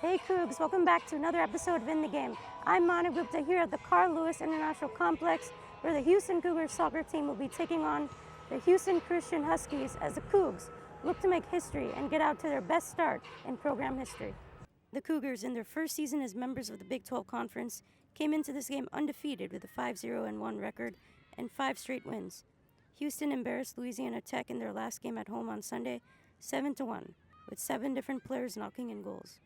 Hey Cougs, welcome back to another episode of In the Game. I'm Maanav Gupta here at the Carl Lewis International Complex, where the Houston Cougars soccer team will be taking on the Houston Christian Huskies as the Cougs look to make history and get out to their best start in program history. The Cougars, in their first season as members of the Big 12 Conference, came into this game undefeated with a 5-0-1 record and 5 straight wins. Houston embarrassed Louisiana Tech in their last game at home on Sunday, 7-1, with 7 different players knocking in goals.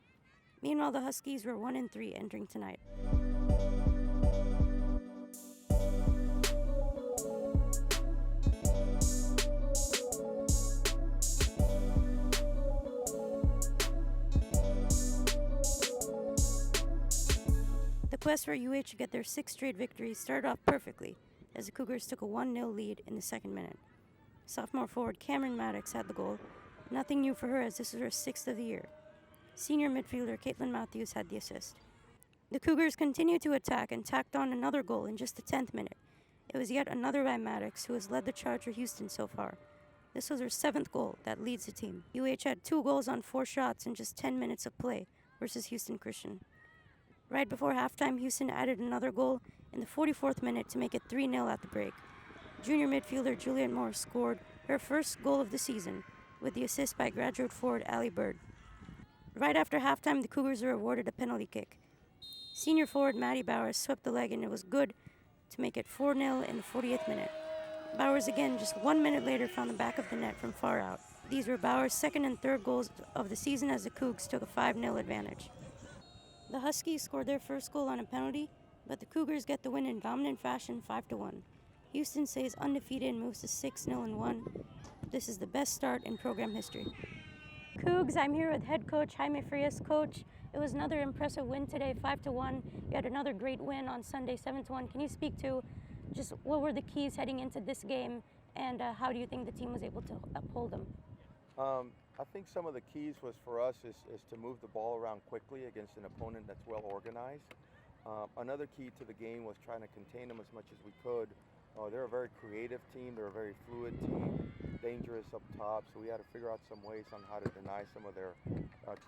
Meanwhile, the Huskies were 1-3 entering tonight. The quest for UH to get their 6th straight victory started off perfectly as the Cougars took a 1-0 lead in the second minute. Sophomore forward Cameron Maddox had the goal. Nothing new for her as this was her 6th of the year. Senior midfielder Caitlin Matthews had the assist. The Cougars continued to attack and tacked on another goal in just the 10th minute. It was yet another by Maddox, who has led the charge for Houston so far. This was her 7th goal that leads the team. UH had 2 goals on 4 shots in just 10 minutes of play versus Houston Christian. Right before halftime, Houston added another goal in the 44th minute to make it 3-0 at the break. Junior midfielder Juliet Moore scored her first goal of the season with the assist by graduate forward Allie Bird. Right after halftime, the Cougars were awarded a penalty kick. Senior forward Maddie Bowers swept the leg and it was good to make it 4-0 in the 40th minute. Bowers again, just 1 minute later, found the back of the net from far out. These were Bowers' 2nd and 3rd goals of the season as the Cougs took a 5-0 advantage. The Huskies scored their first goal on a penalty, but the Cougars get the win in dominant fashion 5-1. Houston stays undefeated and moves to 6-0-1. This is the best start in program history. Cougs, I'm here with head coach Jaime Frias. Coach, it was another impressive win today, 5-1. You had another great win on Sunday, 7-1. Can you speak to just what were the keys heading into this game, and how do you think the team was able to uphold them? I think some of the keys was for us is to move the ball around quickly against an opponent that's well organized. Another key to the game was trying to contain them as much as we could. They're a very creative team. They're a very fluid team, dangerous up top. So we had to figure out some ways on how to deny some of their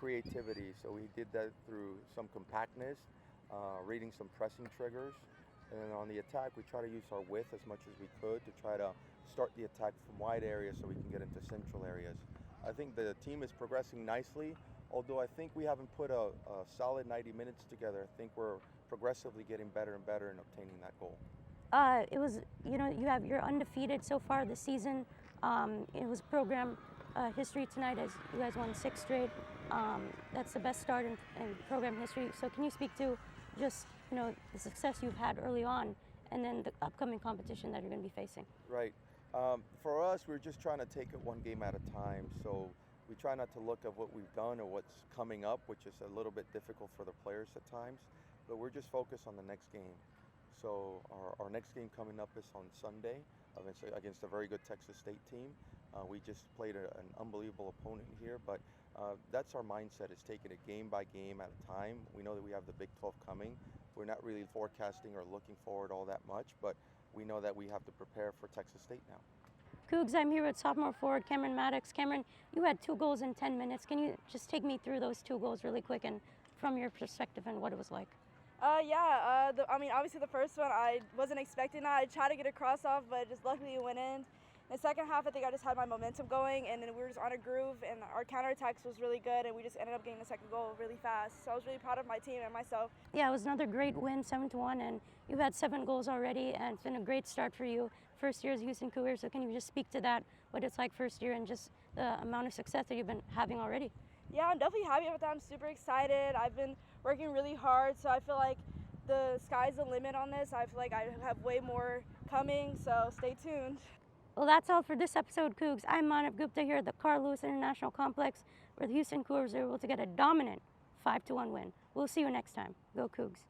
creativity. So we did that through some compactness, reading some pressing triggers. And then on the attack, we try to use our width as much as we could to try to start the attack from wide areas so we can get into central areas. I think the team is progressing nicely, although I think we haven't put a solid 90 minutes together. I think we're progressively getting better and better in obtaining that goal. It was, you're undefeated so far this season. It was program history tonight as you guys won 6 straight. That's the best start in program history. So can you speak to just, the success you've had early on and then the upcoming competition that you're going to be facing? Right. For us, we're just trying to take it one game at a time. So we try not to look at what we've done or what's coming up, which is a little bit difficult for the players at times. But we're just focused on the next game. So our next game coming up is on Sunday against a very good Texas State team. We just played an unbelievable opponent here, but that's our mindset, is taking it game by game at a time. We know that we have the Big 12 coming. We're not really forecasting or looking forward all that much, but we know that we have to prepare for Texas State now. Cougs, I'm here with sophomore forward Cameron Maddox. Cameron, you had 2 goals in 10 minutes. Can you just take me through those 2 goals really quick and from your perspective and what it was like? Obviously the first one, I wasn't expecting that. I tried to get a cross off, but just luckily it went in. In the second half, I think I just had my momentum going, and then we were just on a groove, and our counterattacks was really good, and we just ended up getting the second goal really fast. So I was really proud of my team and myself. Yeah, it was another great win, 7-1, and you've had 7 goals already, and it's been a great start for you. First year as Houston Cougars, so can you just speak to that, what it's like first year and just the amount of success that you've been having already? Yeah, I'm definitely happy with that. I'm super excited. I've been working really hard, so I feel like the sky's the limit on this. I feel like I have way more coming, so stay tuned. Well, that's all for this episode, Cougs. I'm Maanav Gupta here at the Carl Lewis International Complex, where the Houston Cougars are able to get a dominant 5-1 win. We'll see you next time. Go Cougs.